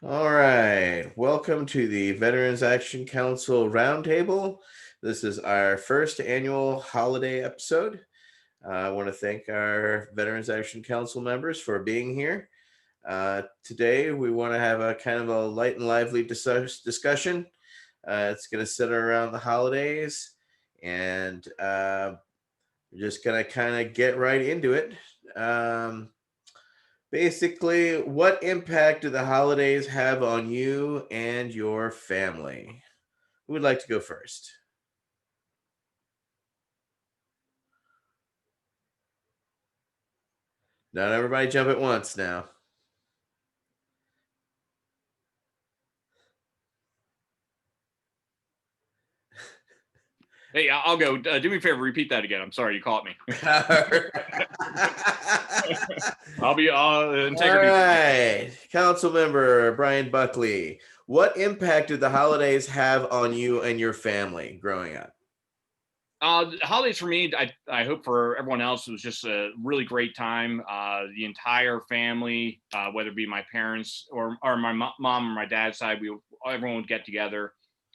All right. Welcome to the Veterans Action Council Roundtable. This is our first annual holiday episode. I want to thank our Veterans Action Council members for being here. Today, we want to have a kind of a light and lively discussion. It's going to center around the holidays, and we're just going to kind of get right into it. Basically, what impact do the holidays have on you and your family? Who would like to go first? Not everybody jump at once now. Hey, I'll go. Do me a favor, repeat that again. I'm sorry, you caught me. I'll be integrity. All right. Council member Brian Buckley, what impact did the holidays have on you and your family growing up? Holidays for me, I hope for everyone else, it was just a really great time. The entire family, whether it be my parents or my mom or my dad's side, everyone would get together.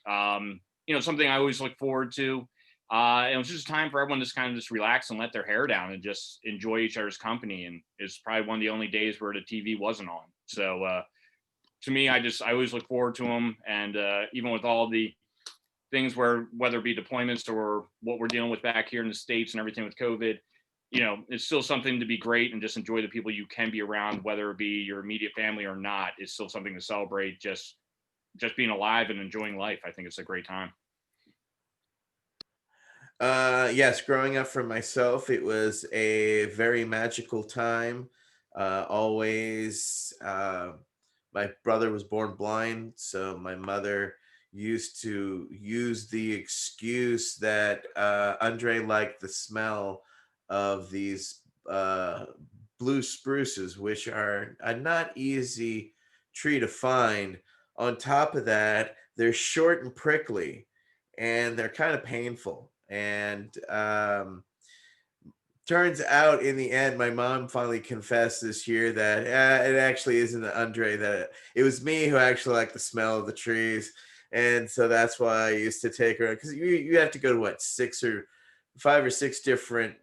Something I always look forward to. And it was just a time for everyone to kind of just relax and let their hair down and just enjoy each other's company. And it's probably one of the only days where the TV wasn't on. So to me, I always look forward to them. And even with all the things whether it be deployments or what we're dealing with back here in the States and everything with COVID, it's still something to be great and just enjoy the people you can be around, whether it be your immediate family or not. It's still something to celebrate, just being alive and enjoying life. I think it's a great time. Yes, growing up for myself, it was a very magical time. Always, my brother was born blind, so my mother used to use the excuse that Andre liked the smell of these blue spruces, which are a not easy tree to find. On top of that, they're short and prickly, and they're kind of painful. And turns out in the end, my mom finally confessed this year that it actually isn't Andre, that it was me who actually liked the smell of the trees. And so that's why I used to take her, because you have to go to what, 5 or 6 different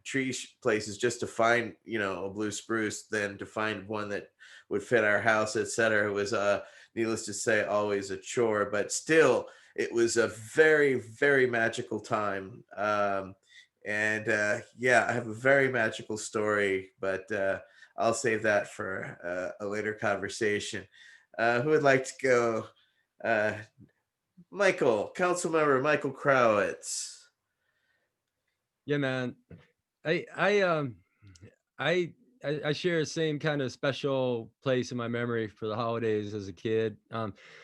places just to find, a blue spruce, then to find one that would fit our house, etc. It was, needless to say, always a chore, but still, it was a very, very magical time. And yeah, I have a very magical story, but I'll save that for a later conversation. Who would like to go? Uh, Michael, council member Michael Crowitz. Yeah, man. I share the same kind of special place in my memory for the holidays as a kid.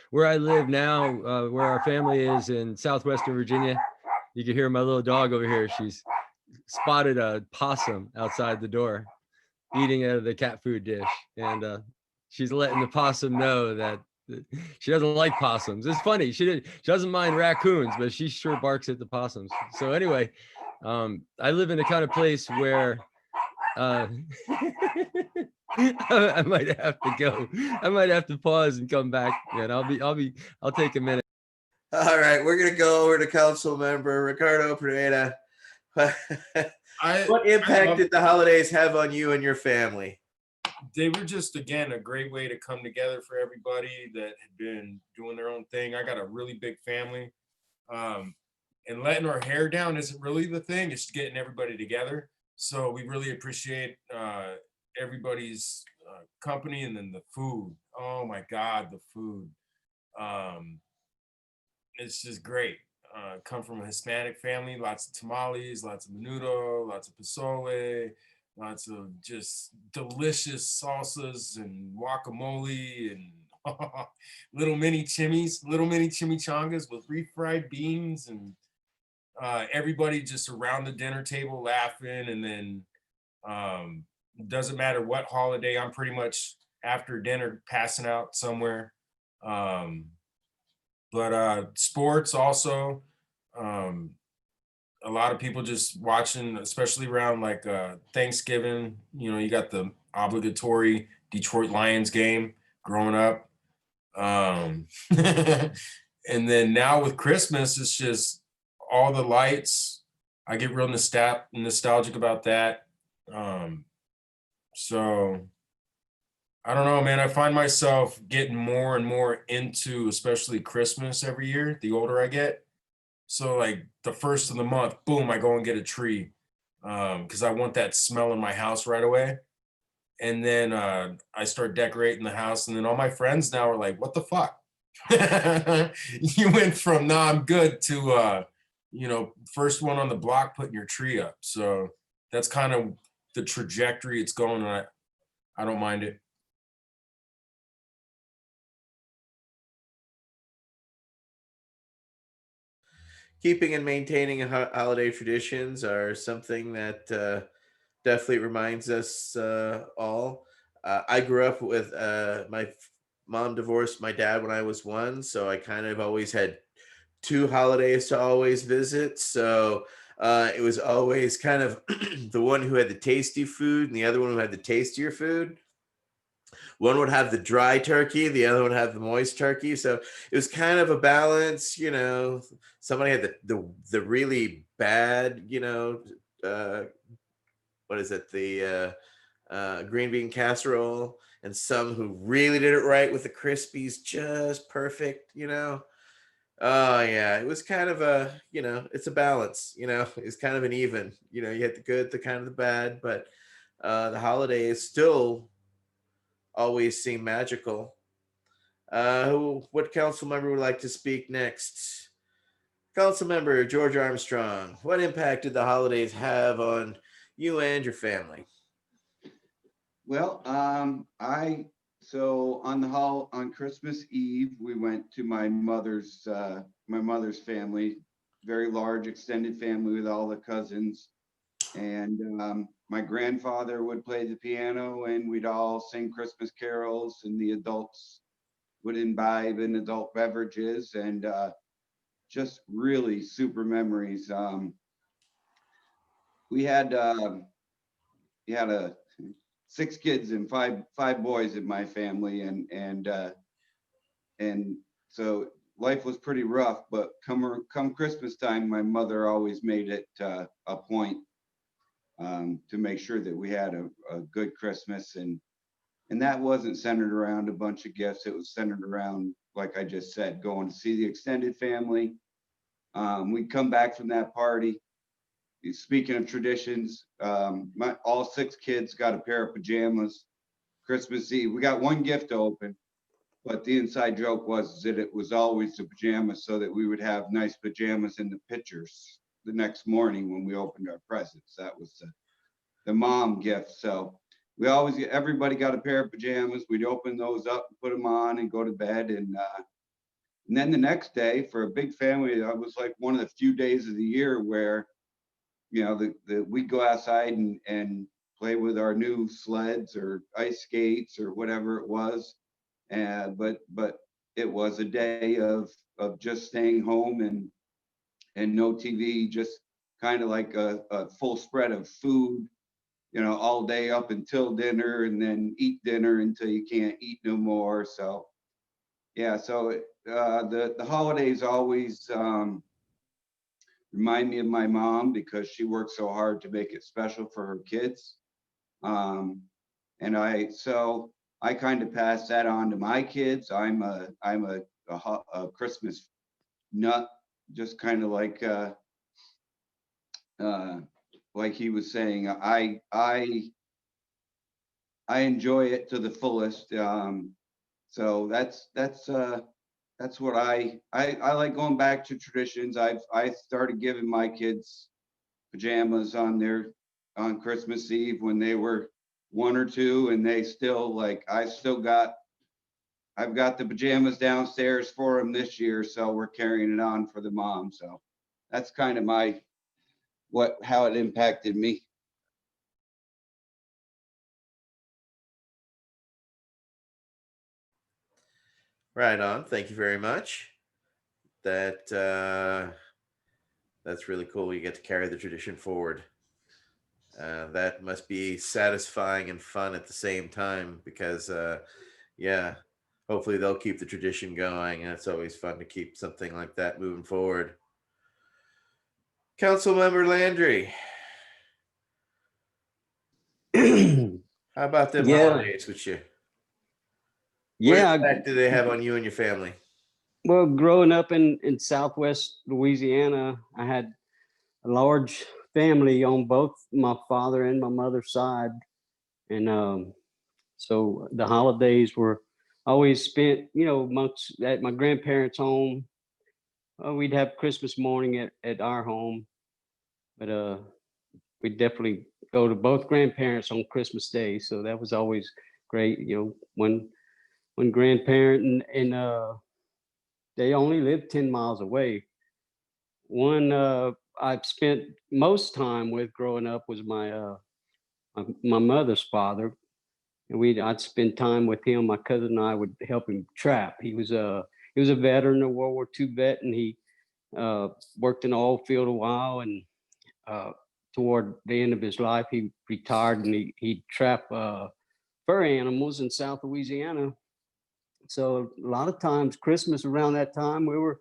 Where I live now, where our family is in southwestern Virginia, you can hear my little dog over here. She's spotted a possum outside the door, eating out of the cat food dish, and she's letting the possum know that she doesn't like possums. It's funny. She doesn't mind raccoons, but she sure barks at the possums. So anyway, I live in a kind of place where I might have to go. I might have to pause and come back, and I'll take a minute. All right, we're gonna go over to council member Ricardo Pereira. What impact did the holidays have on you and your family? They were just, again, a great way to come together for everybody that had been doing their own thing. I got a really big family, and letting our hair down isn't really the thing. It's getting everybody together. So we really appreciate everybody's company, and then the food. Oh my God, the food. It's just great. Come from a Hispanic family, lots of tamales, lots of menudo, lots of pozole, lots of just delicious salsas and guacamole and little mini chimichangas with refried beans, and everybody just around the dinner table laughing. And then doesn't matter what holiday, I'm pretty much after dinner passing out somewhere. But sports also, a lot of people just watching, especially around like Thanksgiving. You got the obligatory Detroit Lions game growing up. Um, and then now with Christmas, it's just all the lights. I get real nostalgic about that. So I don't know, man. I find myself getting more and more into, especially Christmas every year, the older I get. So like the first of the month, boom, I go and get a tree. Because I want that smell in my house right away. And then I start decorating the house, and then all my friends now are like, "What the fuck? You went from nah, I'm good to first one on the block putting your tree up." So that's kind of the trajectory it's going on. I don't mind it. Keeping and maintaining holiday traditions are something that definitely reminds us all. I grew up with my mom divorced my dad when I was one, so I kind of always had two holidays to always visit. So it was always kind of the one who had the tasty food and the other one who had the tastier food. One would have the dry turkey, the other one would have the moist turkey. So it was kind of a balance, you know. Somebody had the really bad, uh, what is it, the green bean casserole, and some who really did it right with the crispies, just perfect, you know. Oh yeah, it was kind of a, it's a balance, it's kind of an even, you had the good, the kind of the bad, but the holidays still always seem magical. What council member would like to speak next? Council member George Armstrong, what impact did the holidays have on you and your family? Well, on Christmas Eve we went to my mother's family, very large extended family with all the cousins, and my grandfather would play the piano, and we'd all sing Christmas carols, and the adults would imbibe in adult beverages, and just really super memories. We had we had a six kids and five boys in my family, and so life was pretty rough. But come Christmas time, my mother always made it a point to make sure that we had a good Christmas, and that wasn't centered around a bunch of gifts. It was centered around, like I just said, going to see the extended family. We'd come back from that party. Speaking of traditions, all six kids got a pair of pajamas Christmas Eve. We got one gift to open, but the inside joke was that it was always the pajamas so that we would have nice pajamas in the pictures the next morning when we opened our presents. That was the mom gift. So everybody got a pair of pajamas. We'd open those up and put them on and go to bed. And then the next day, for a big family, that was like one of the few days of the year where, we'd go outside and play with our new sleds or ice skates or whatever it was. But it was a day of just staying home and no TV, just kind of like a full spread of food, all day up until dinner, and then eat dinner until you can't eat no more. So yeah, so the holidays always remind me of my mom because she worked so hard to make it special for her kids. Um, and I kind of pass that on to my kids. I'm a Christmas nut, just kind of like he was saying. I enjoy it to the fullest. So that's what I like going back to traditions. I started giving my kids pajamas on Christmas Eve when they were one or two, and they still I've got the pajamas downstairs for them this year, so we're carrying it on for the mom. So that's kind of how it impacted me. Right on. Thank you very much. That that's really cool. You get to carry the tradition forward. That must be satisfying and fun at the same time because, yeah, hopefully they'll keep the tradition going. And it's always fun to keep something like that moving forward. Councilmember Landry, how about them Yeah, holidays with you? What yeah. impact do they have on you and your family? Well, growing up in Southwest Louisiana, I had a large family on both my father and my mother's side, and so the holidays were always spent, amongst at my grandparents' home. We'd have Christmas morning at our home, but we'd definitely go to both grandparents on Christmas Day. So that was always great. When grandparent and they only lived 10 miles away. One I've spent most time with growing up was my mother's father, and I'd spend time with him. My cousin and I would help him trap. He was a veteran, a World War II vet, and he worked in the oil field a while. And uh, toward the end of his life, he retired, and he'd trap fur animals in South Louisiana. So a lot of times, Christmas around that time, we were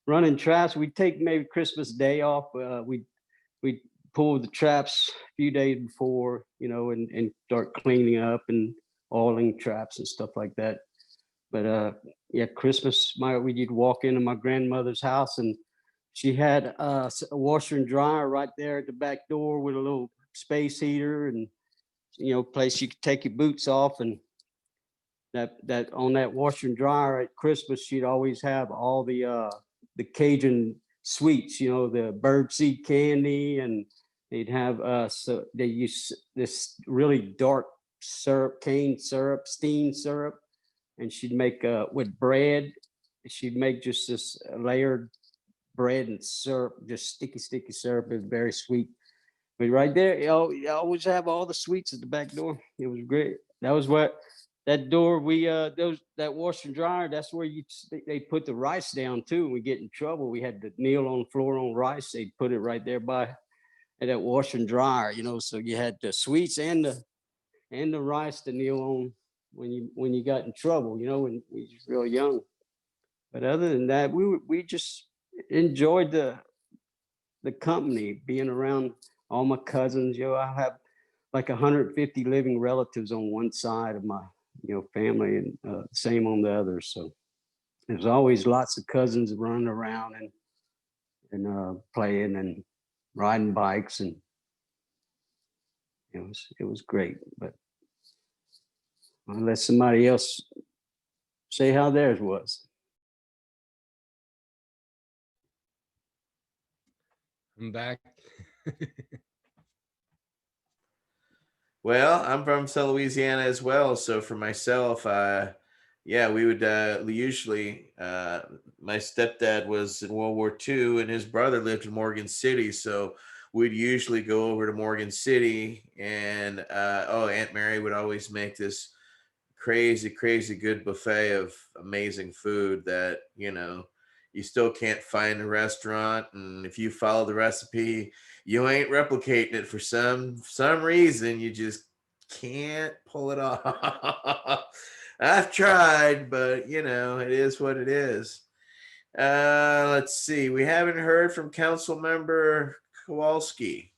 running traps. We'd take maybe Christmas Day off. We'd pull the traps a few days before, and start cleaning up and oiling traps and stuff like that. But yeah, Christmas, we'd walk into my grandmother's house, and she had a washer and dryer right there at the back door with a little space heater, and place you could take your boots off. And that on that washer and dryer at Christmas, she'd always have all the Cajun sweets, the bird seed candy, and they'd have so they use this really dark syrup, cane syrup, steamed syrup, and she'd make with bread. She'd make just this layered bread and syrup, just sticky syrup. It was very sweet. But right there, you always have all the sweets at the back door. It was great. That was what that door that washer and dryer. That's where they put the rice down too. When we get in trouble, we had to kneel on the floor on rice. They'd put it right there by that washer and dryer. So you had the sweets and the rice to kneel on when you got in trouble. When we was real young. But other than that, we just enjoyed the company, being around all my cousins. I have like 150 living relatives on one side of my family, and same on the other. So there's always lots of cousins running around and playing and riding bikes, and it was great. But I'll let somebody else say how theirs was. I'm back. Well, I'm from South Louisiana as well. So for myself, yeah, we would usually, my stepdad was in World War II and his brother lived in Morgan City. So we'd usually go over to Morgan City, and Aunt Mary would always make this crazy good buffet of amazing food that you still can't find in a restaurant. And if you follow the recipe, you ain't replicating it. For some reason, you just can't pull it off. I've tried, but it is what it is. Let's see, we haven't heard from Council Member Kowalski.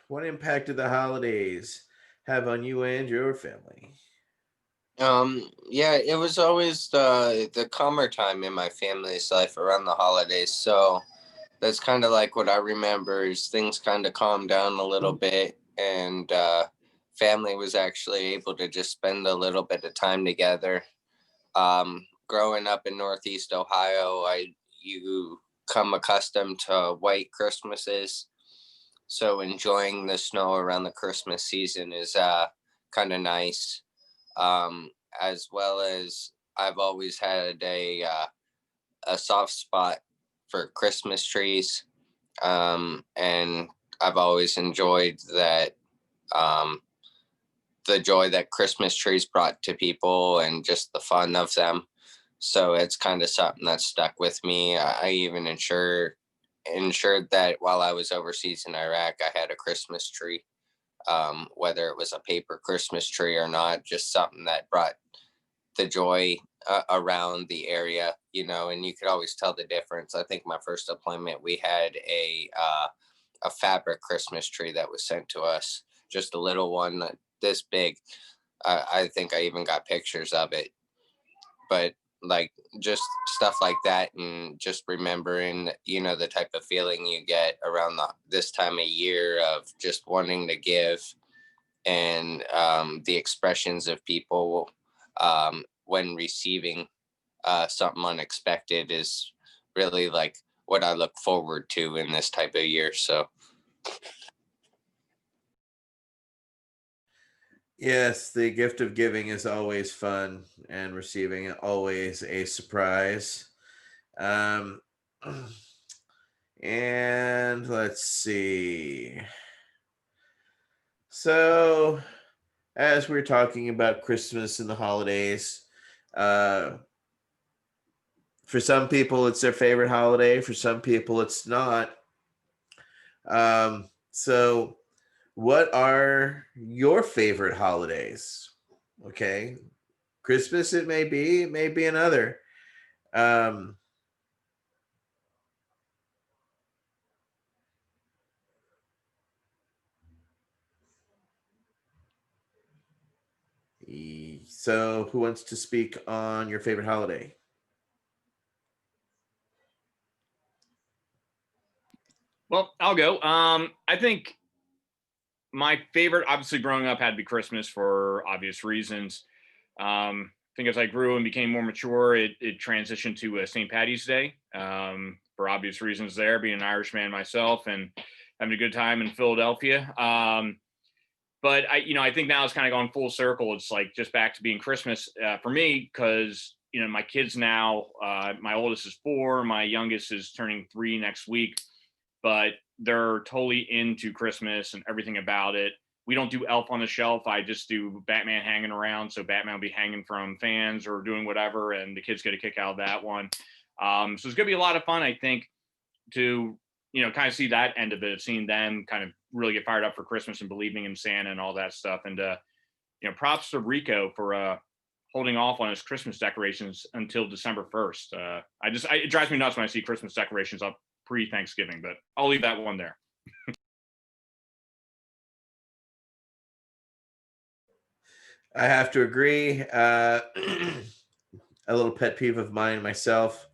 What impact did the holidays have on you and your family? Yeah, it was always the calmer time in my family's life around the holidays. So that's kind of like what I remember is things kind of calmed down a little bit, and family was actually able to just spend a little bit of time together. Growing up in Northeast Ohio, you come accustomed to white Christmases. So enjoying the snow around the Christmas season is kind of nice. As well as I've always had a soft spot for Christmas trees, and I've always enjoyed that the joy that Christmas trees brought to people and just the fun of them. So it's kind of something that stuck with me. I even ensured that while I was overseas in Iraq, I had a Christmas tree whether it was a paper Christmas tree or not, just something that brought the joy around the area, you know, and you could always tell the difference. I think my first deployment, we had a fabric Christmas tree that was sent to us, just a little one this big. I think I even got pictures of it, but like just stuff like that, and just remembering, you know, the type of feeling you get around this time of year of just wanting to give, and the expressions of people when receiving something unexpected is really like what I look forward to in this type of year. So Yes, the gift of giving is always fun, and receiving it always a surprise. Um, and let's see. So, as we're talking about Christmas and the holidays, uh, for some people it's their favorite holiday. For some people it's not. So, what are your favorite holidays? Okay, Christmas it may be another. Um, so who wants to speak on your favorite holiday? Well, I'll go. I think my favorite, obviously growing up, had to be Christmas for obvious reasons. I think as I grew and became more mature, it transitioned to St. Patty's Day, for obvious reasons there, being an Irishman myself and having a good time in Philadelphia. But I think now it's kind of gone full circle. It's like just back to being Christmas for me, because, my kids now, my oldest is 4, my youngest is turning 3 next week, but they're totally into Christmas and everything about it. We don't do Elf on the Shelf. I just do Batman hanging around. So Batman will be hanging from fans or doing whatever, and the kids get a kick out of that one. So it's gonna be a lot of fun, I think, to kind of see that end of it, seeing them kind of really get fired up for Christmas and believing in Santa and all that stuff. And props to Rico for holding off on his Christmas decorations until December 1st. It drives me nuts when I see Christmas decorations up pre-Thanksgiving, but I'll leave that one there. I have to agree. A little pet peeve of mine myself.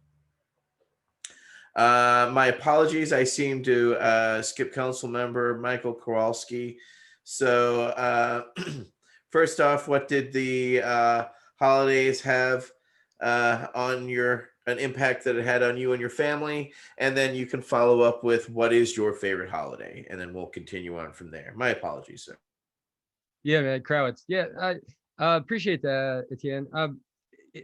My apologies. I seem to skip council member Michael Kowalski. So, first off, what did the holidays have on an impact that it had on you and your family? And then you can follow up with what is your favorite holiday, and then we'll continue on from there. My apologies, sir. Yeah, man, Krawitz. Yeah, I appreciate that, Etienne.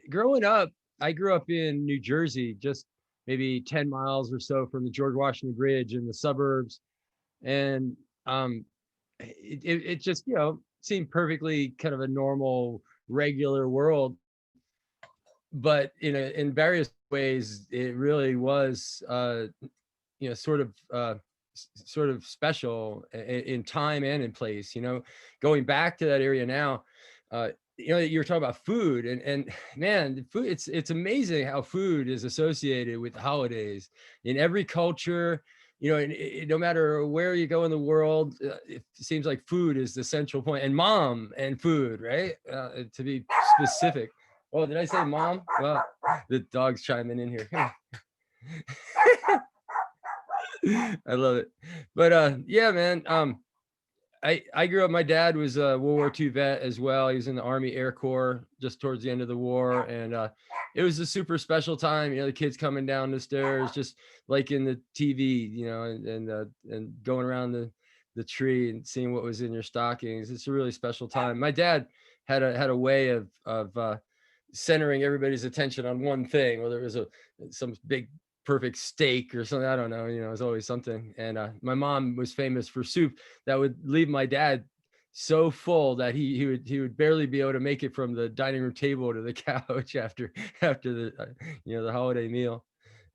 Growing up, I grew up in New Jersey, just maybe 10 miles or so from the George Washington Bridge in the suburbs. And it just, seemed perfectly kind of a normal, regular world. But in various ways, it really was, sort of special in time and in place. Going back to that area now, you're talking about food, and man, the food, it's amazing how food is associated with the holidays in every culture. No matter where you go in the world, it seems like food is the central point, and mom and food, right? To be specific. Oh, did I say mom? Well, the dog's chiming in here. I love it. But yeah, man. I grew up, my dad was a World War II vet as well. He was in the Army Air Corps just towards the end of the war. And it was a super special time, the kids coming down the stairs, just like in the TV, and going around the tree and seeing what was in your stockings. It's a really special time. My dad had a way of centering everybody's attention on one thing, whether it was some big perfect steak or something. I don't know. It was always something. And my mom was famous for soup that would leave my dad so full that he would barely be able to make it from the dining room table to the couch after the the holiday meal.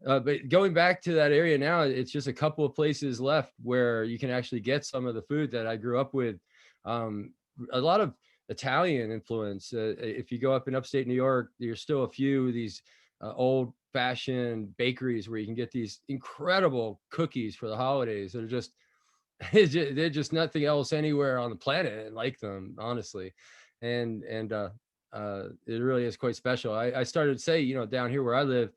But going back to that area now, it's just a couple of places left where you can actually get some of the food that I grew up with. a lot of Italian influence. If you go up in upstate New York, there's still a few of these old fashioned bakeries where you can get these incredible cookies for the holidays. They're just, they're just nothing else anywhere on the planet like them, honestly. And it really is quite special. I started to say, down here where I live,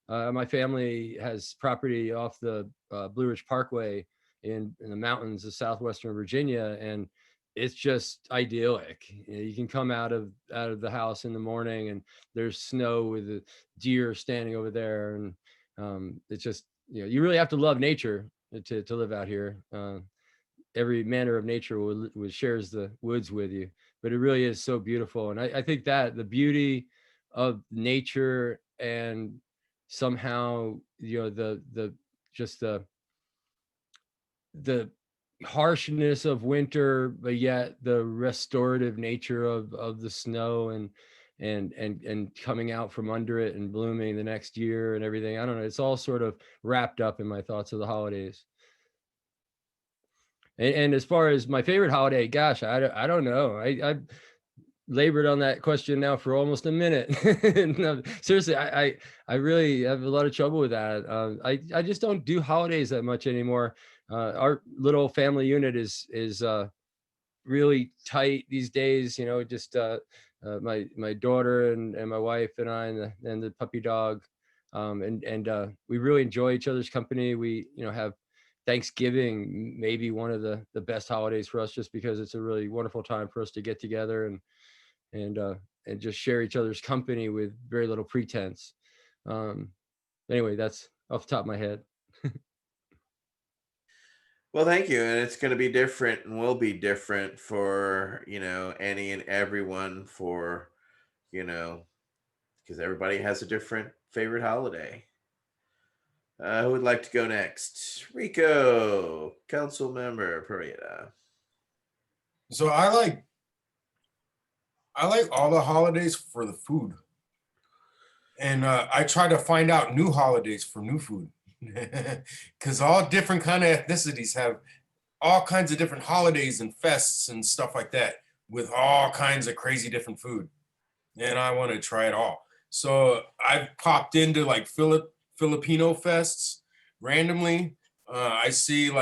my family has property off the Blue Ridge Parkway in the mountains of southwestern Virginia, and it's just idyllic. You can come out of the house in the morning, and there's snow with the deer standing over there, and it's just, you really have to love nature to live out here. Every manner of nature shares the woods with you, but it really is so beautiful. And I think that the beauty of nature, and somehow, the just the harshness of winter, but yet the restorative nature of the snow, and coming out from under it and blooming the next year and everything. I don't know. It's all sort of wrapped up in my thoughts of the holidays. And as far as my favorite holiday, gosh, I don't know. I've labored on that question now for almost a minute. No, seriously, I really have a lot of trouble with that. I just don't do holidays that much anymore. Our little family unit is really tight these days. Just my daughter and my wife and I and the puppy dog, and we really enjoy each other's company. We have Thanksgiving, maybe one of the best holidays for us, just because it's a really wonderful time for us to get together and just share each other's company with very little pretense. Anyway, that's off the top of my head. Well, thank you. And it's going to be different and will be different for, any and everyone, for, because everybody has a different favorite holiday. Who would like to go next? Rico, council member Pareda. So I like all the holidays for the food. And I try to find out new holidays for new food. Because all different kind of ethnicities have all kinds of different holidays and fests and stuff like that, with all kinds of crazy different food. And I want to try it all. So I've popped into like Filipino fests randomly. I see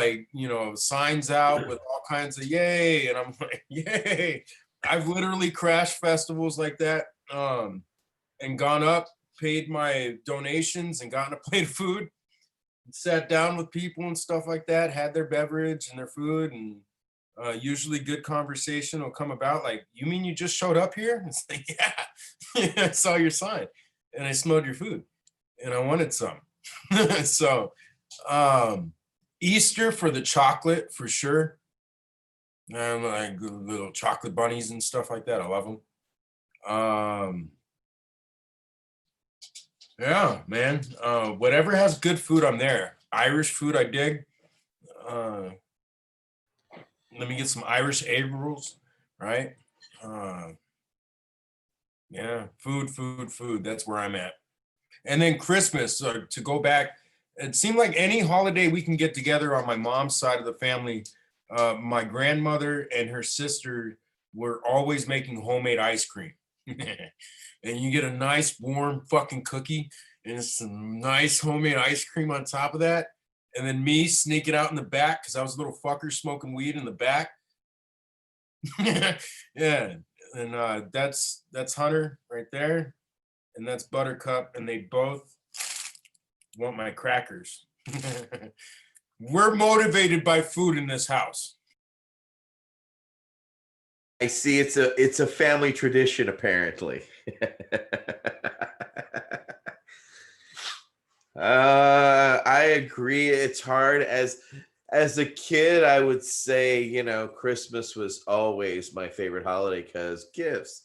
signs out with all kinds of yay, and I'm like, yay. I've literally crashed festivals like that, and gone up, paid my donations, and gotten a plate of food, and sat down with people and stuff like that, had their beverage and their food, and usually good conversation will come about. Like, you mean you just showed up here? It's like, yeah, I saw your sign and I smelled your food and I wanted some. So Easter for the chocolate, for sure. Like little chocolate bunnies and stuff like that. I love them. Yeah, man. Whatever has good food, I'm there. Irish food, I dig. Let me get some Irish egg rolls, right? Yeah, food. That's where I'm at. And then Christmas, to go back, it seemed like any holiday we can get together on my mom's side of the family. My grandmother and her sister were always making homemade ice cream. And you get a nice warm fucking cookie and some nice homemade ice cream on top of that. And then me sneaking out in the back, because I was a little fucker smoking weed in the back. Yeah, and that's Hunter right there, and that's Buttercup, and they both want my crackers. We're motivated by food in this house. I see. It's a family tradition, apparently. I agree. It's hard. As a kid, I would say, Christmas was always my favorite holiday because gifts.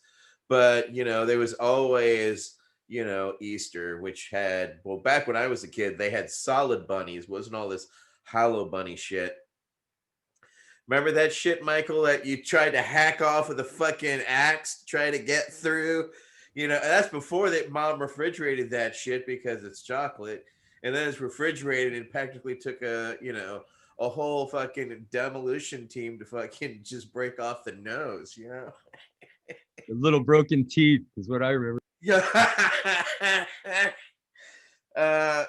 But, there was always, Easter, which had, well, back when I was a kid, they had solid bunnies. Wasn't all this hollow bunny shit. Remember that shit, Michael, that you tried to hack off with a fucking axe to try to get through? That's before that mom refrigerated that shit because it's chocolate. And then it's refrigerated and practically took a a whole fucking demolition team to fucking just break off the nose, you know? The little broken teeth is what I remember. Yeah.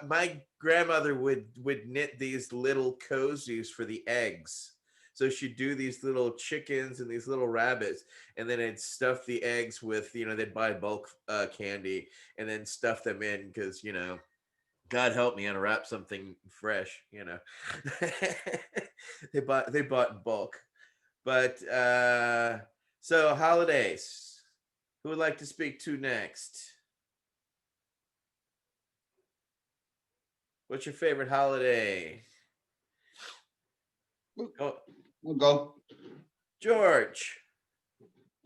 My grandmother would knit these little cozies for the eggs. So she'd do these little chickens and these little rabbits, and then I'd stuff the eggs with, you know, they'd buy bulk candy and then stuff them in because, you know, God help me unwrap something fresh, you know. They bought in bulk. But so holidays. Who would like to speak to next? What's your favorite holiday? Go, We'll go. George.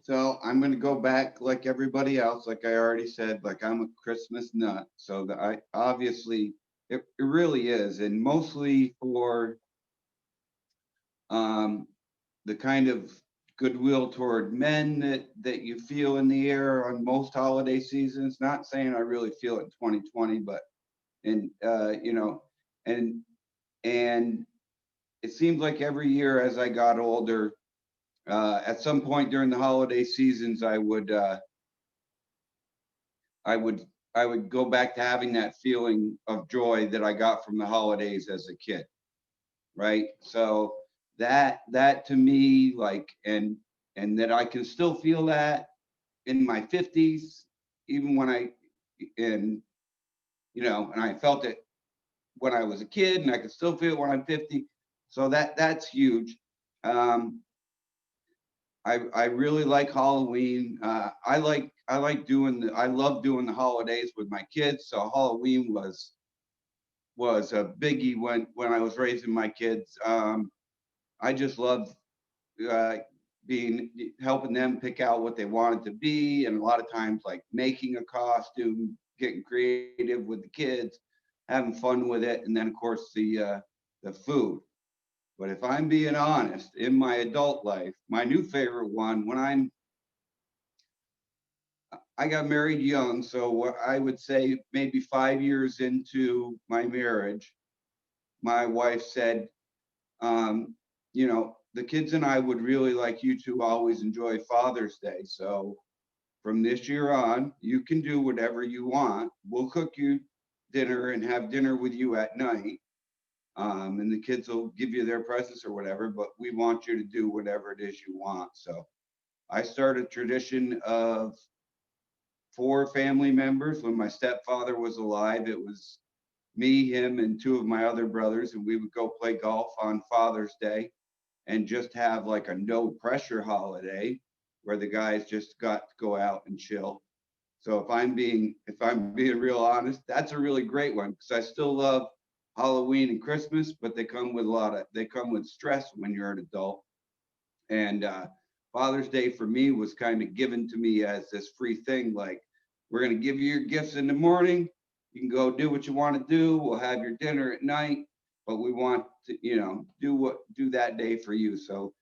So I'm going to go back like everybody else. Like I already said, like I'm a Christmas nut. So that I obviously it really is, and mostly for the kind of goodwill toward men that you feel in the air on most holiday seasons. Not saying I really feel it in 2020, but and you know, and it seems like every year as I got older, at some point during the holiday seasons, I would go back to having that feeling of joy that I got from the holidays as a kid, right? So that to me, like, and that I can still feel that in my 50s, even when and you know, and I felt it when I was a kid, and I can still feel it when I'm 50. So that's huge. I really like Halloween. I love doing the holidays with my kids. So Halloween was a biggie when I was raising my kids. I just loved uh, helping them pick out what they wanted to be, and a lot of times like making a costume, getting creative with the kids, having fun with it, and then of course the food. But if I'm being honest, in my adult life, my new favorite one, I got married young, so what I would say maybe 5 years into my marriage, my wife said, you know, the kids and I would really like you to always enjoy Father's Day. So from this year on, you can do whatever you want. We'll cook you dinner and have dinner with you at night. And the kids will give you their presents or whatever, but we want you to do whatever it is you want. So I started a tradition of 4 family members. When my stepfather was alive, it was me, him, and 2 of my other brothers, and we would go play golf on Father's Day and just have like a no pressure holiday where the guys just got to go out and chill. So if I'm being real honest, that's a really great one because I still love Halloween and Christmas, but they come with stress when you're an adult. And Father's Day for me was kind of given to me as this free thing, like we're gonna give you your gifts in the morning. You can go do what you want to do. We'll have your dinner at night, but we want to, you know, do that day for you. So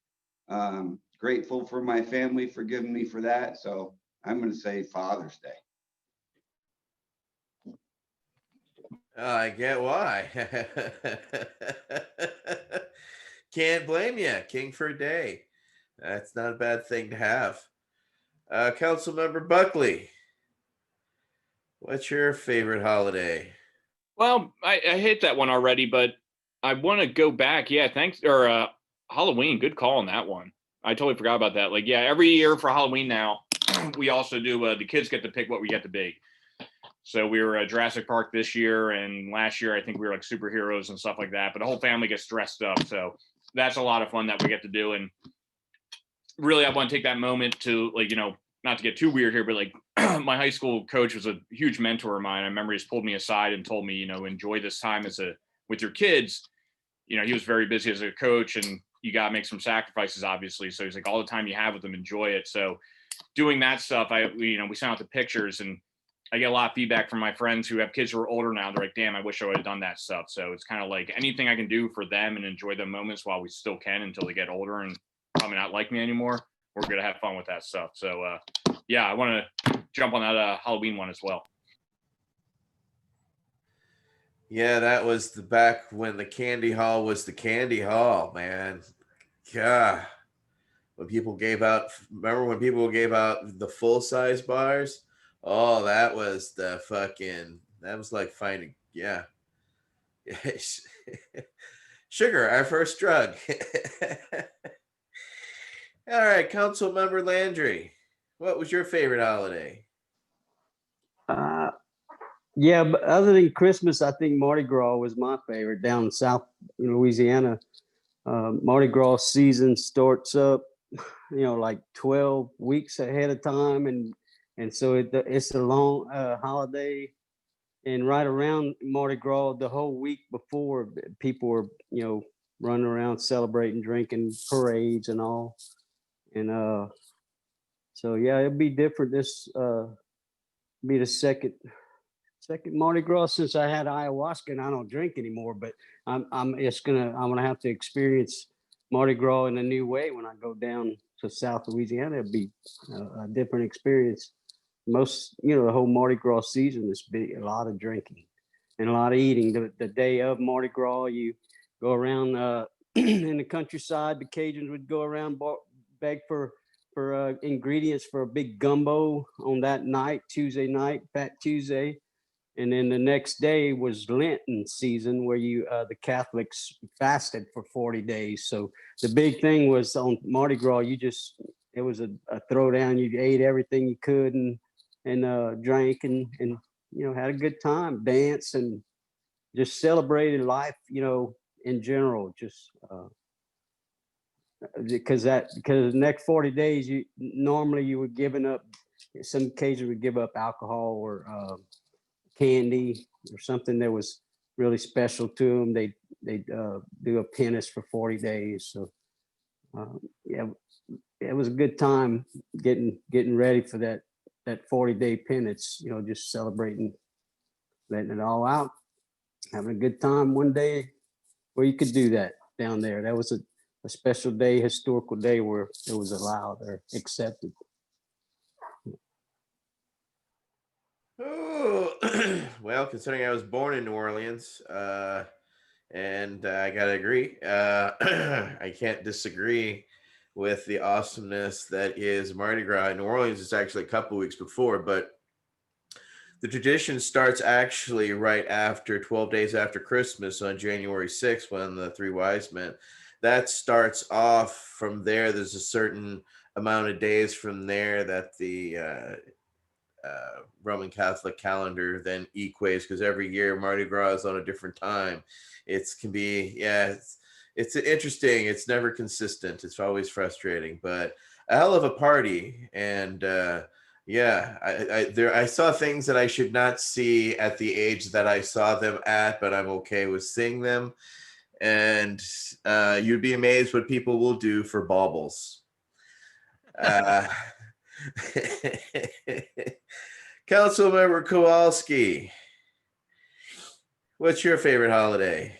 grateful for my family for giving me for that. So I'm gonna say Father's Day. I get why. Can't blame you. King for a day. That's not a bad thing to have. Councilmember Buckley, what's your favorite holiday? Well, I hit that one already, but I want to go back. Yeah, thanks. Or Halloween, good call on that one. I totally forgot about that. Like, yeah, every year for Halloween now, we also do, the kids get to pick what we get to be. So we were at Jurassic Park this year, and last year I think we were like superheroes and stuff like that. But the whole family gets dressed up, so that's a lot of fun that we get to do. And really, I want to take that moment to, like, you know, not to get too weird here, but like my high school coach was a huge mentor of mine. I remember he's pulled me aside and told me, you know, enjoy this time with your kids. You know, he was very busy as a coach, and you got to make some sacrifices, obviously. So he's like, all the time you have with them, enjoy it. So doing that stuff, we sent out the pictures, and I get a lot of feedback from my friends who have kids who are older now. They're like, damn, I wish I would have done that stuff. So it's kind of like anything I can do for them and enjoy the moments while we still can until they get older and probably not like me anymore. We're going to have fun with that stuff. So yeah, I want to jump on that Halloween one as well. Yeah, that was the back when the candy hall was the candy hall, man. Yeah. When people gave out, remember when people gave out the full size bars? Oh, that was the fucking, that was like finding, yeah. Sugar, our first drug. All right, Council Member Landry, what was your favorite holiday? Uh, yeah, but other than Christmas, I think Mardi Gras was my favorite down in South Louisiana. Mardi Gras season starts up, like 12 weeks ahead of time, and so it's a long holiday. And right around Mardi Gras, the whole week before, people are running around celebrating, drinking, parades and all. And so yeah, it'll be different. This be the second Mardi Gras since I had ayahuasca, and I don't drink anymore. But I'm gonna have to experience Mardi Gras in a new way when I go down to South Louisiana. It'll be a different experience. Most the whole Mardi Gras season is a lot of drinking and a lot of eating. The day of Mardi Gras, you go around in the countryside. The Cajuns would go around beg for ingredients for a big gumbo on that night, Tuesday night, Fat Tuesday. And then the next day was Lenten season, where the Catholics fasted for 40 days. So the big thing was on Mardi Gras, it was a throwdown. You ate everything you could and drank and had a good time, dance, and just celebrated life, in general. Just because the next 40 days, you were giving up. Some occasions would give up alcohol or candy or something that was really special to them. They do a penance for 40 days. So yeah, it was a good time getting ready for that 40-day penance. Just celebrating, letting it all out, having a good time. One day where you could do that down there. That was a special day, historical day where it was allowed or accepted. Oh, well, considering I was born in New Orleans, and I gotta agree, I can't disagree with the awesomeness that is Mardi Gras in New Orleans. It's actually a couple weeks before, but the tradition starts actually right after 12 days after Christmas on January 6th, when the three wise men. That starts off from there. There's a certain amount of days from there that the Roman Catholic calendar then equates, because every year Mardi Gras is on a different time. It's interesting. It's never consistent. It's always frustrating, but a hell of a party. And I saw things that I should not see at the age that I saw them at, but I'm okay with seeing them. And you'd be amazed what people will do for baubles. Uh, Councilmember Kowalski, what's your favorite holiday?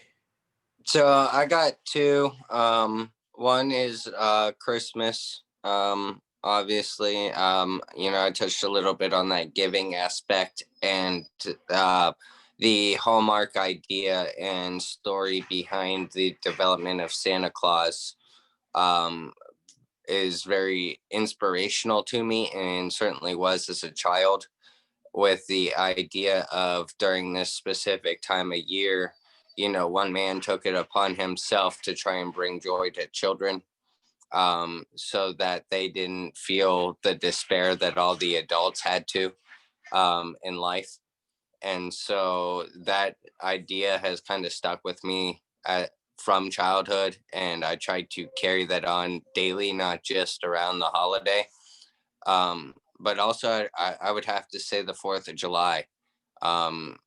So I got two. One is Christmas. Obviously, I touched a little bit on that giving aspect and the hallmark idea and story behind the development of Santa Claus is very inspirational to me, and certainly was as a child, with the idea of during this specific time of year, one man took it upon himself to try and bring joy to children, so that they didn't feel the despair that all the adults had to in life. And so that idea has kind of stuck with me from childhood, and I try to carry that on daily, not just around the holiday. But also, I would have to say the 4th of July.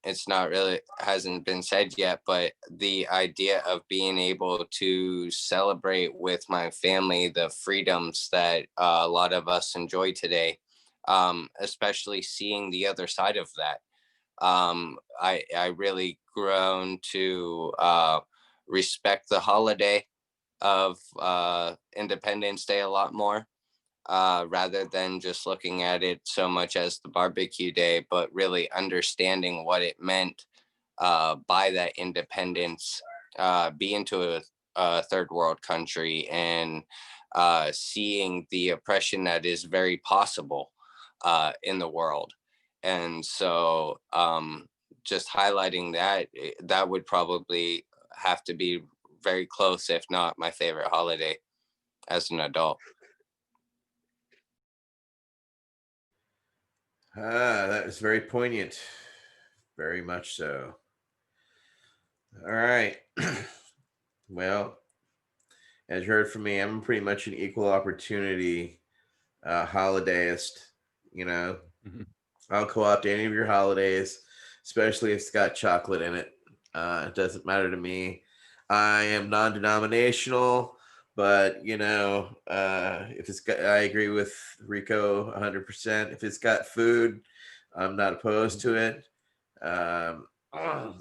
It's not really, hasn't been said yet, but the idea of being able to celebrate with my family the freedoms that a lot of us enjoy today, especially seeing the other side of that. I really grown to respect the holiday of Independence Day a lot more, rather than just looking at it so much as the barbecue day, but really understanding what it meant buy that independence, be into a third world country, and seeing the oppression that is very possible in the world. And so just highlighting that, that would probably have to be very close, if not my favorite holiday as an adult. That was very poignant. Very much so. All right. Well, as you heard from me, I'm pretty much an equal opportunity holidayist. You know, Mhm. I'll co-opt any of your holidays, especially if it's got chocolate in it. It doesn't matter to me. I am non-denominational, but if it's got, I agree with Rico 100%. If it's got food, I'm not opposed to it.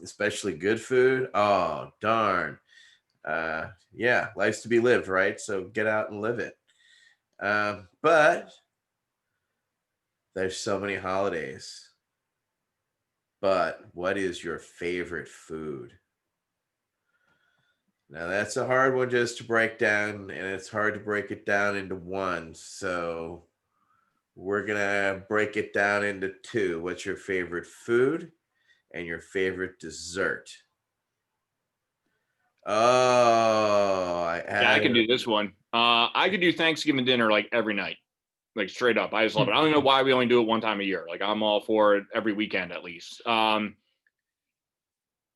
Especially good food. Oh, darn. Yeah, life's to be lived, right? So get out and live it. But there's so many holidays. But what is your favorite food? Now that's a hard one just to break down, and it's hard to break it down into one. So we're gonna break it down into two. What's your favorite food and your favorite dessert? Oh, Yeah, I can do this one. I could do Thanksgiving dinner like every night, like straight up. I just love it. I don't know why we only do it one time a year. Like I'm all for it every weekend at least. And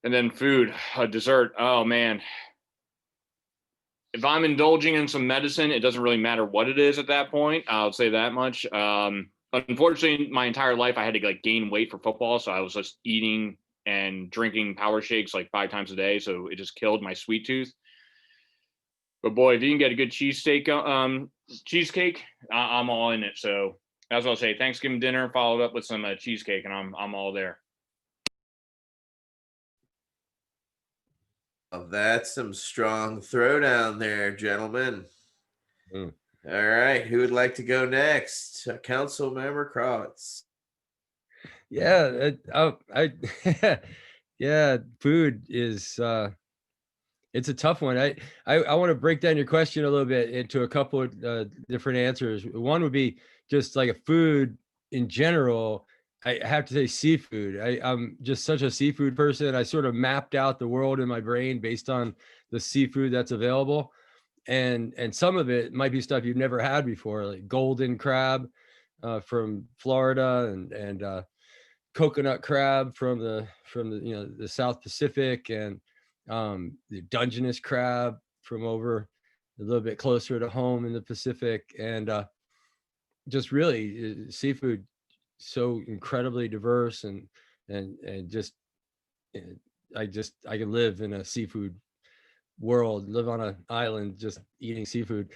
then food, dessert. Oh man, if I'm indulging in some medicine, it doesn't really matter what it is at that point. I'll say that much. Unfortunately, my entire life I had to like gain weight for football, so I was just eating and drinking power shakes like 5 times a day. So it just killed my sweet tooth. But boy, if you can get a good cheesesteak, cheesecake, I'm all in it. So that's what I'll say. Thanksgiving dinner followed up with some cheesecake, and I'm all there. Well, that's some strong throwdown there, gentlemen. Mm. All right, who would like to go next? Council Member Krawitz. Yeah, yeah, food is it's a tough one. I want to break down your question a little bit into a couple of different answers. One would be just like a food in general. I have to say seafood. I'm just such a seafood person. I sort of mapped out the world in my brain based on the seafood that's available. And some of it might be stuff you've never had before, like golden crab from Florida, and coconut crab from the the South Pacific, and the Dungeness crab from over a little bit closer to home in the Pacific, and just really seafood so incredibly diverse, and just uh, I can live in a seafood world, live on an island just eating seafood.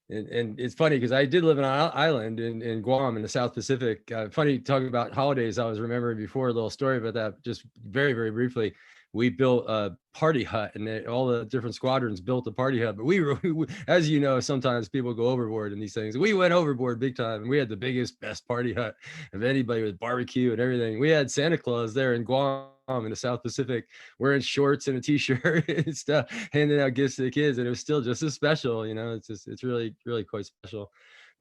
And it's funny because I did live on an island in Guam in the South Pacific. Funny talking about holidays. I was remembering before a little story about that. Just very, very briefly, we built a party hut, and all the different squadrons built a party hut. But as you know, sometimes people go overboard in these things. We went overboard big time, and we had the biggest, best party hut of anybody with barbecue and everything. We had Santa Claus there in Guam in the South Pacific, wearing shorts and a t-shirt and stuff, handing out gifts to the kids, and it was still just as special. It's really, really quite special.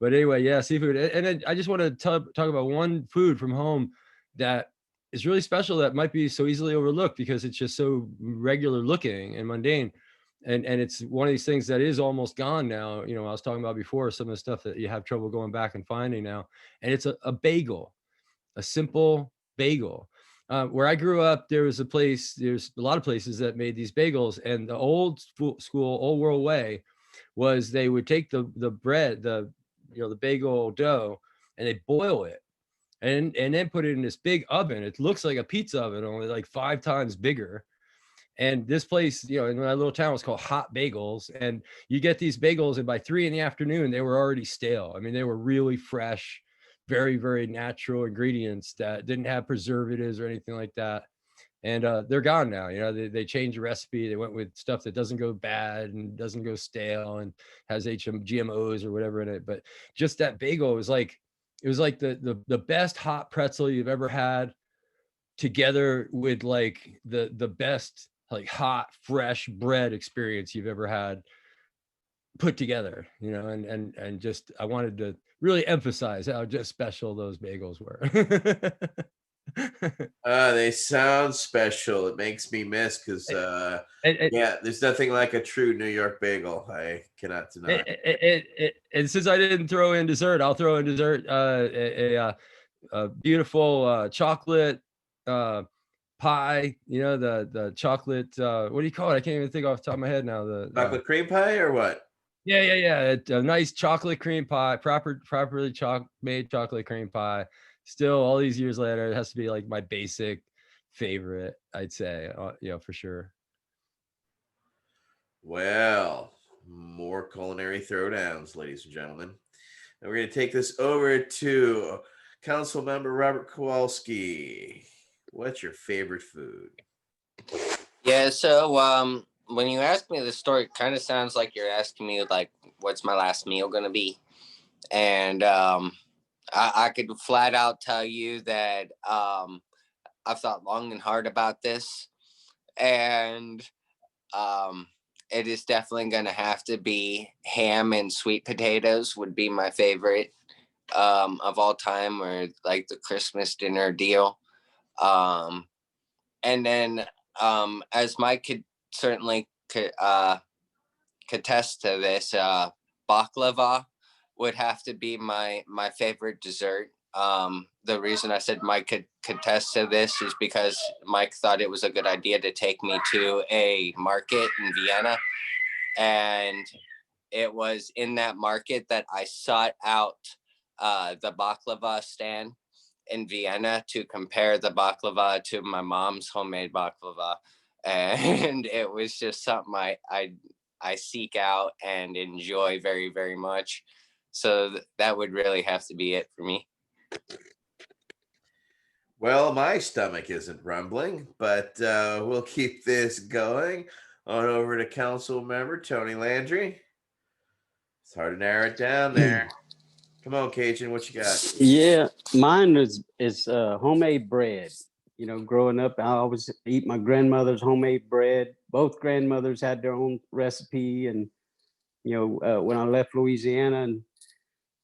But anyway, yeah, seafood. And then I just want to talk about one food from home that is really special, that might be so easily overlooked because it's just so regular looking and mundane. And it's one of these things that is almost gone now. I was talking about before, some of the stuff that you have trouble going back and finding now. And it's a bagel, a simple bagel. Where I grew up, there's a lot of places that made these bagels, and the old school, old world way was they would take the bread, the bagel dough, and they boil it, and then put it in this big oven. It looks like a pizza oven, only like 5 times bigger. And this place, in my little town, was called Hot Bagels. And you get these bagels, and by 3 PM, they were already stale. I mean, they were really fresh, very, very natural ingredients that didn't have preservatives or anything like that. And they're gone now. They changed the recipe. They went with stuff that doesn't go bad and doesn't go stale and has GMOs or whatever in it. But just that bagel was like, it was like the best hot pretzel you've ever had, together with like the best like hot fresh bread experience you've ever had put together, you know, and just I wanted to really emphasize how just special those bagels were. They sound special. It makes me miss because and, yeah, there's nothing like a true New York bagel. I cannot deny. and since I didn't throw in dessert, I'll throw in dessert a beautiful chocolate pie, you know, the chocolate what do you call it? I can't even think off the top of my head now. The Chocolate cream pie or what? yeah. A nice chocolate cream pie, properly made chocolate cream pie. Still, all these years later, it has to be like my basic favorite, I'd say, you know, for sure. Well, more culinary throwdowns, ladies and gentlemen. And we're going to take this over to Council Member Robert Kowalski. What's your favorite food? Yeah, so when you ask me this story, it kind of sounds like you're asking me like, what's my last meal gonna be? And I could flat out tell you that I've thought long and hard about this, and it is definitely gonna have to be ham and sweet potatoes would be my favorite of all time, or like the Christmas dinner deal. Um, and then as Mike could certainly contest to this, baklava would have to be my favorite dessert. The reason I said Mike could contest to this is because Mike thought it was a good idea to take me to a market in Vienna, and it was in that market that I sought out the baklava stand in Vienna to compare the baklava to my mom's homemade baklava, and it was just something I seek out and enjoy very very much. So that would really have to be it for me. Well, my stomach isn't rumbling, but we'll keep this going on over to Council Member Tony Landry. It's hard to narrow it down there. Come on, Cajun, what you got? Yeah, mine is homemade bread. You know, growing up, I always eat my grandmother's homemade bread. Both grandmothers had their own recipe, and you know, when I left Louisiana and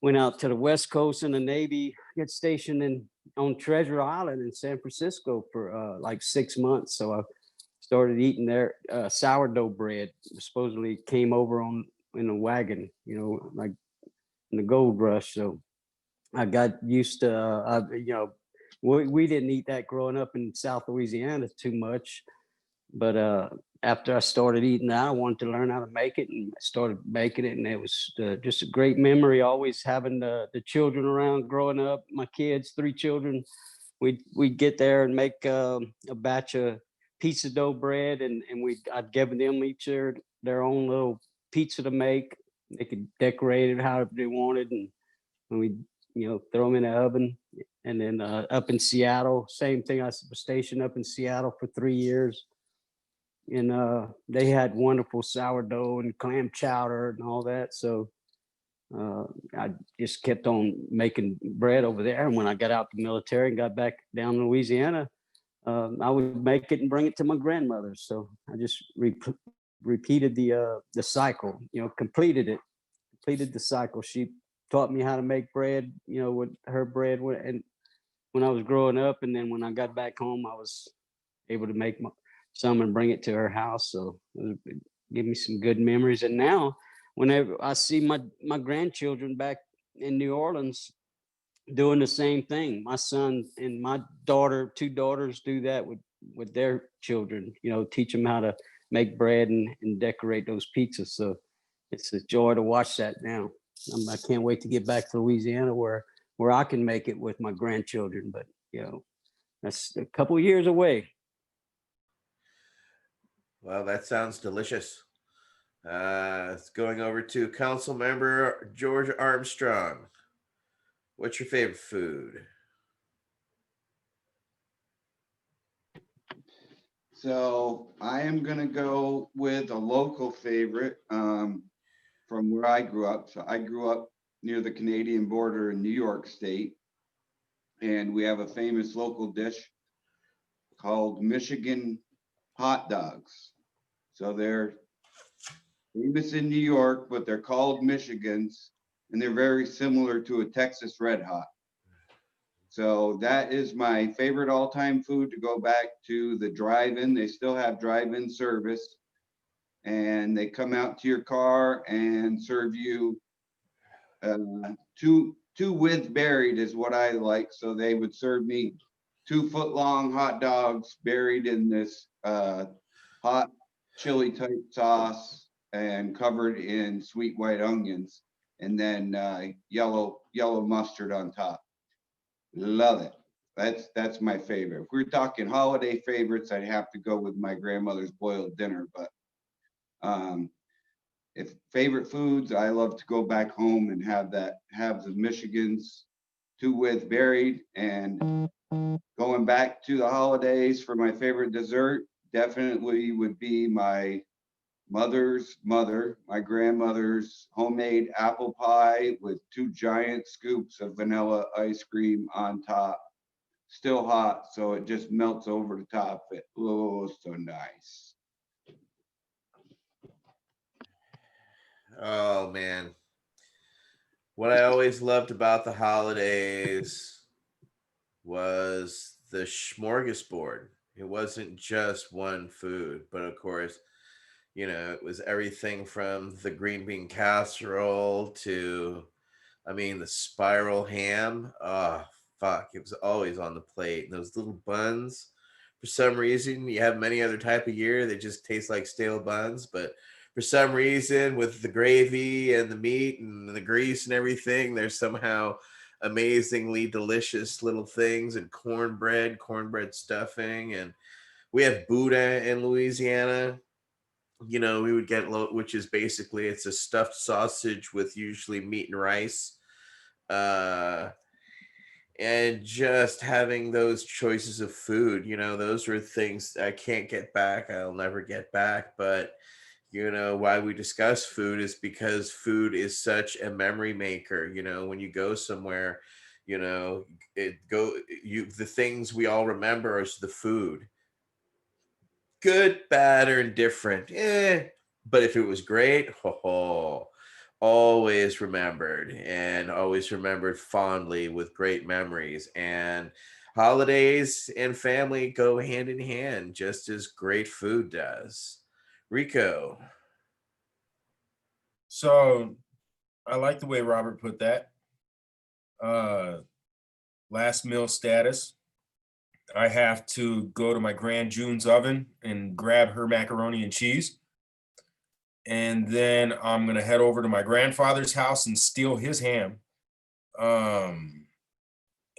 went out to the West Coast in the Navy, get stationed in on Treasure Island in San Francisco for like 6 months. So I started eating their sourdough bread. Supposedly came over on in a wagon, you know, like in the gold rush. So I got used to, you know, we didn't eat that growing up in South Louisiana too much. But after I started eating that, I wanted to learn how to make it and started making it. And it was just a great memory, always having the children around growing up, my kids, 3 children. We'd get there and make a batch of pizza dough bread, and I'd give them each their own little pizza to make. They could decorate it however they wanted, and we, you know, throw them in the oven. And then up in Seattle, same thing. I was stationed up in Seattle for 3 years, and they had wonderful sourdough and clam chowder and all that. So I just kept on making bread over there. And when I got out the military and got back down to Louisiana, I would make it and bring it to my grandmother. So I just repeated the cycle. You know, completed the cycle. She taught me how to make bread. You know, with her bread, and when I was growing up, and then when I got back home, I was able to make some and bring it to her house. So it gave me some good memories. And now, whenever I see my grandchildren back in New Orleans doing the same thing, my son and my daughter, 2 daughters, do that with their children. You know, teach them how to make bread and decorate those pizzas. So it's a joy to watch that now. I can't wait to get back to Louisiana where I can make it with my grandchildren. But you know, that's a couple of years away. Well, that sounds delicious. It's going over to Council Member George Armstrong. What's your favorite food? So I am gonna go with a local favorite from where I grew up. So I grew up near the Canadian border in New York State, and we have a famous local dish called Michigan hot dogs. So they're famous in New York, but they're called Michigans, and they're very similar to a Texas Red Hot. So that is my favorite all-time food, to go back to the drive-in. They still have drive-in service, and they come out to your car and serve you uh, two with buried is what I like. So they would serve me 2 foot long hot dogs buried in this hot chili type sauce and covered in sweet white onions, and then yellow mustard on top. Love it. That's my favorite. If we're talking holiday favorites, I'd have to go with my grandmother's boiled dinner. But if favorite foods, I love to go back home and have the Michigans, two with buried. And going back to the holidays for my favorite dessert, definitely would be my mother's mother, my grandmother's homemade apple pie with 2 giant scoops of vanilla ice cream on top, still hot, so it just melts over the top. It, oh, so nice. Oh man. What I always loved about the holidays was the smorgasbord. It wasn't just one food, but of course, it was everything from the green bean casserole to, the spiral ham. Oh, fuck. It was always on the plate. And those little buns, for some reason, you have many other type of year, they just taste like stale buns. But for some reason, with the gravy and the meat and the grease and everything, they're somehow amazingly delicious little things. And cornbread stuffing. And we have Buddha in Louisiana. We would get which is basically, it's a stuffed sausage with usually meat and rice. And just having those choices of food, those are things I can't get back. I'll never get back. But why we discuss food is because food is such a memory maker. When you go somewhere, the things we all remember is the food. Good, bad, or indifferent. But if it was great, always remembered, and always remembered fondly with great memories. And holidays and family go hand in hand, just as great food does. Rico. So I like the way Robert put that. Last meal status. I have to go to my Grand June's oven and grab her macaroni and cheese. And then I'm gonna head over to my grandfather's house and steal his ham. And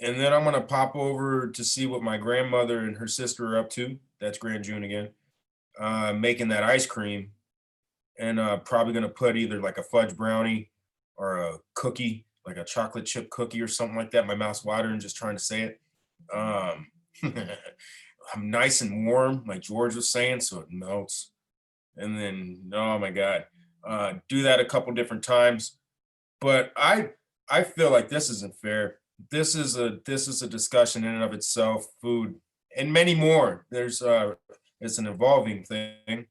then I'm gonna pop over to see what my grandmother and her sister are up to. That's Grand June again. Making that ice cream, and probably gonna put either like a fudge brownie or a cookie, like a chocolate chip cookie or something like that. My mouth's watering just trying to say it. I'm nice and warm, like George was saying, so it melts. And then, oh my God, do that a couple different times. But I feel like this isn't fair. This is a discussion in and of itself, food and many more. It's an evolving thing.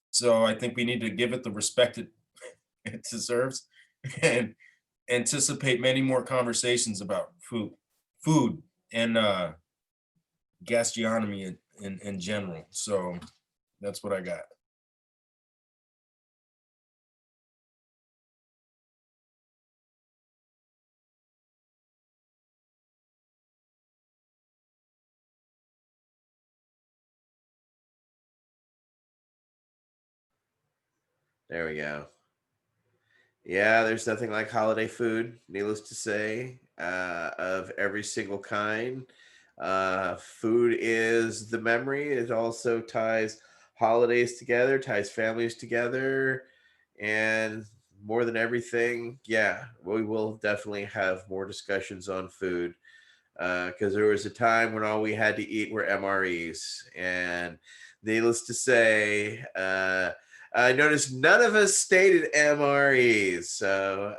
So I think we need to give it the respect it deserves and anticipate many more conversations about food and gastronomy in general. So that's what I got. There we go. Yeah, there's nothing like holiday food, needless to say, of every single kind. Food is the memory. It also ties holidays together, ties families together, and more than everything, yeah, we will definitely have more discussions on food, because there was a time when all we had to eat were MREs, and needless to say, I noticed none of us stated MREs, so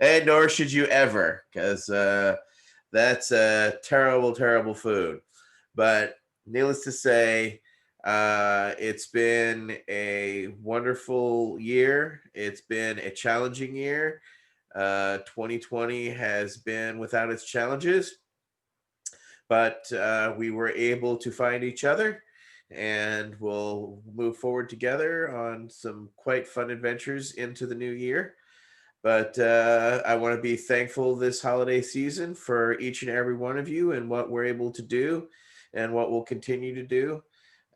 and nor should you ever, because That's a terrible, terrible food. But needless to say, it's been a wonderful year. It's been a challenging year. 2020 has been without its challenges, but we were able to find each other, and we'll move forward together on some quite fun adventures into the new year. But I want to be thankful this holiday season for each and every one of you and what we're able to do and what we'll continue to do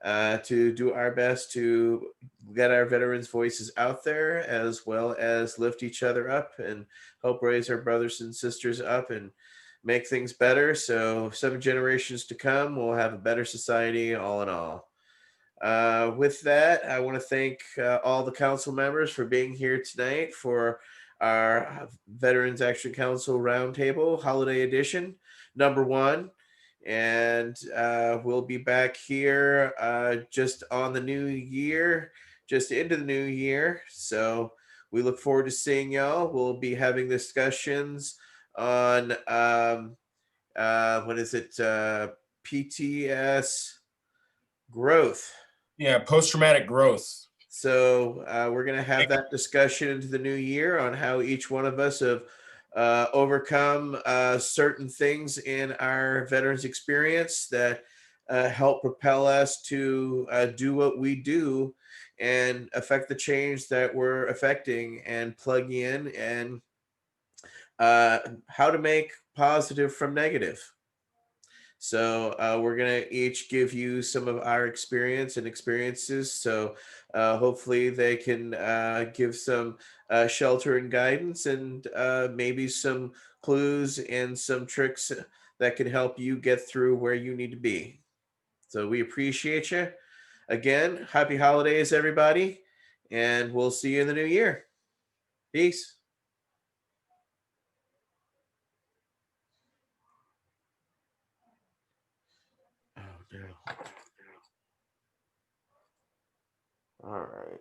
our best to get our veterans' voices out there, as well as lift each other up and help raise our brothers and sisters up and make things better. So 7 generations to come, we'll have a better society all in all. With that, I want to thank all the council members for being here tonight for our Veterans Action Council Roundtable Holiday Edition #1. And we'll be back here just on the new year, just into the new year. So we look forward to seeing y'all. We'll be having discussions on what is it? PTS growth. Yeah, post-traumatic growth. So we're going to have that discussion into the new year on how each one of us have overcome certain things in our veterans experience that help propel us to do what we do and affect the change that we're affecting and plug in, and how to make positive from negative. So we're gonna each give you some of our experience and experiences. So hopefully they can give some shelter and guidance, and maybe some clues and some tricks that can help you get through where you need to be. So we appreciate you. Again, happy holidays, everybody, and we'll see you in the new year. Peace. Oh no. All right.